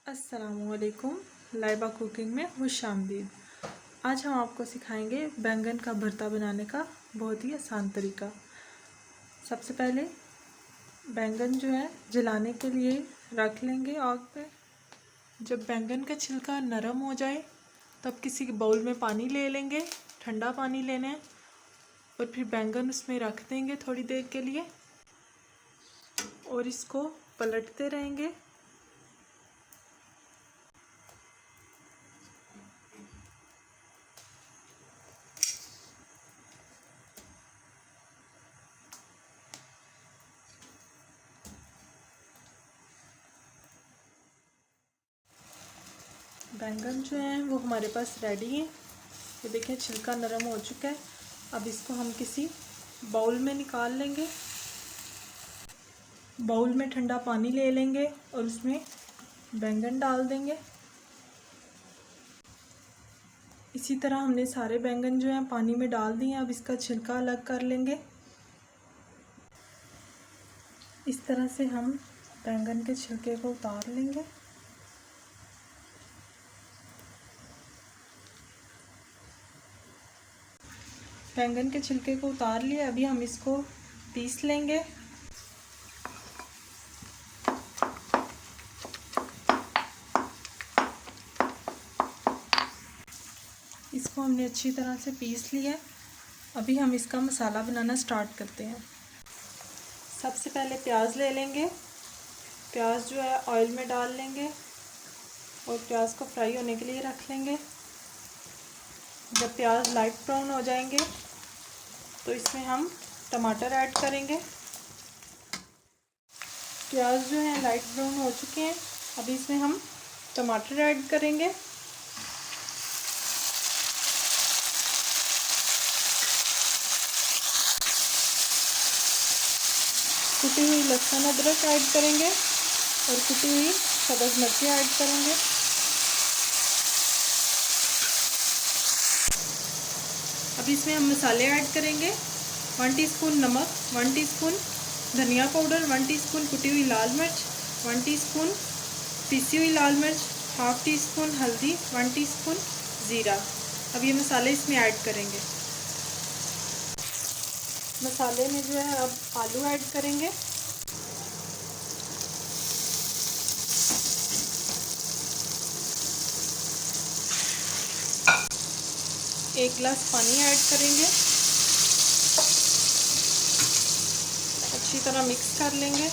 अस्सलामुअलैकुम। लाइबा कुकिंग में खुशामदीद। आज हम आपको सिखाएंगे बैंगन का भरता बनाने का बहुत ही आसान तरीका। सबसे पहले बैंगन जो है जलाने के लिए रख लेंगे आग पे। जब बैंगन का छिलका नरम हो जाए तब किसी बाउल में पानी ले लेंगे, ठंडा पानी लेना है, और फिर बैंगन उसमें रख देंगे थोड़ी देर के लिए और इसको पलटते रहेंगे। बैंगन जो है वो हमारे पास रेडी है। ये देखें छिलका नरम हो चुका है। अब इसको हम किसी बाउल में निकाल लेंगे। बाउल में ठंडा पानी ले लेंगे और उसमें बैंगन डाल देंगे। इसी तरह हमने सारे बैंगन जो हैं पानी में डाल दिए। अब इसका छिलका अलग कर लेंगे। इस तरह से हम बैंगन के छिलके को उतार लेंगे। बैंगन के छिलके को उतार लिए। अभी हम इसको पीस लेंगे। इसको हमने अच्छी तरह से पीस लिया। अभी हम इसका मसाला बनाना स्टार्ट करते हैं। सबसे पहले प्याज ले लेंगे। प्याज जो है ऑयल में डाल लेंगे और प्याज को फ्राई होने के लिए रख लेंगे। जब प्याज लाइट ब्राउन हो जाएंगे तो इसमें हम टमाटर ऐड करेंगे। प्याज जो है लाइट ब्राउन हो चुके हैं। अभी इसमें हम टमाटर ऐड करेंगे। कुटी हुई लहसुन अदरक ऐड करेंगे और कुटी हुई सब्ज़ मिर्ची ऐड करेंगे। अब इसमें हम मसाले ऐड करेंगे। 1 टीस्पून नमक, 1 टीस्पून धनिया पाउडर, 1 टीस्पून कुटी हुई लाल मिर्च, 1 टीस्पून पीसी हुई लाल मिर्च, हाफ टी स्पून हल्दी, 1 टीस्पून ज़ीरा। अब ये मसाले इसमें ऐड करेंगे। मसाले में जो है अब आलू ऐड करेंगे। एक गिलास पानी ऐड करेंगे। अच्छी तरह मिक्स कर लेंगे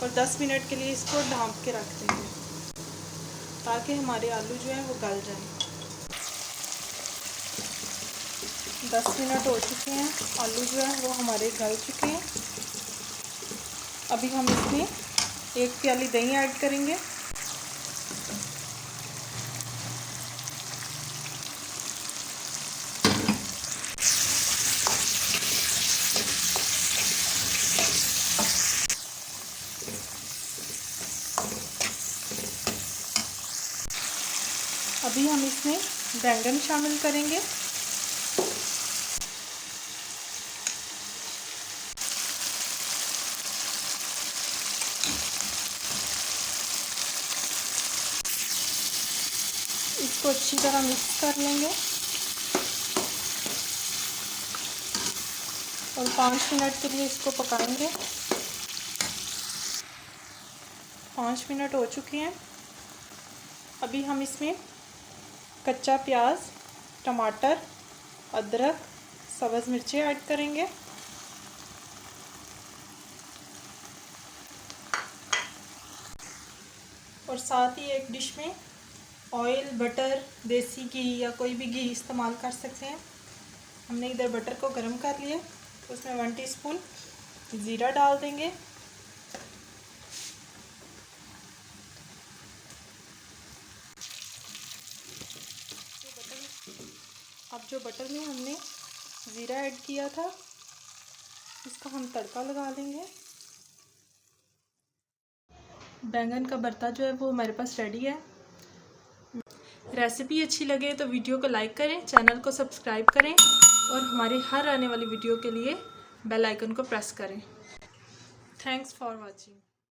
और 10 मिनट के लिए इसको ढाँप के रख देंगे ताकि हमारे आलू जो है वो गल जाए। 10 मिनट हो चुके हैं। आलू जो है वो हमारे गल चुके हैं। अभी हम इसमें 1 प्याली दही ऐड करेंगे। अभी हम इसमें बैंगन शामिल करेंगे। इसको अच्छी तरह मिक्स कर लेंगे और 5 मिनट के लिए इसको पकाएंगे। 5 मिनट हो चुके हैं। अभी हम इसमें कच्चा प्याज, टमाटर, अदरक, सब्ज़ मिर्ची ऐड करेंगे। और साथ ही एक डिश में ऑयल, बटर, देसी घी या कोई भी घी इस्तेमाल कर सकते हैं। हमने इधर बटर को गर्म कर लिया। उसमें 1 टीस्पून ज़ीरा डाल देंगे। अब जो बटर में हमने ज़ीरा ऐड किया था इसका हम तड़का लगा लेंगे। बैंगन का भरता जो है वो हमारे पास रेडी है। रेसिपी अच्छी लगे तो वीडियो को लाइक करें, चैनल को सब्सक्राइब करें और हमारे हर आने वाली वीडियो के लिए बेल आइकन को प्रेस करें। Thanks for watching.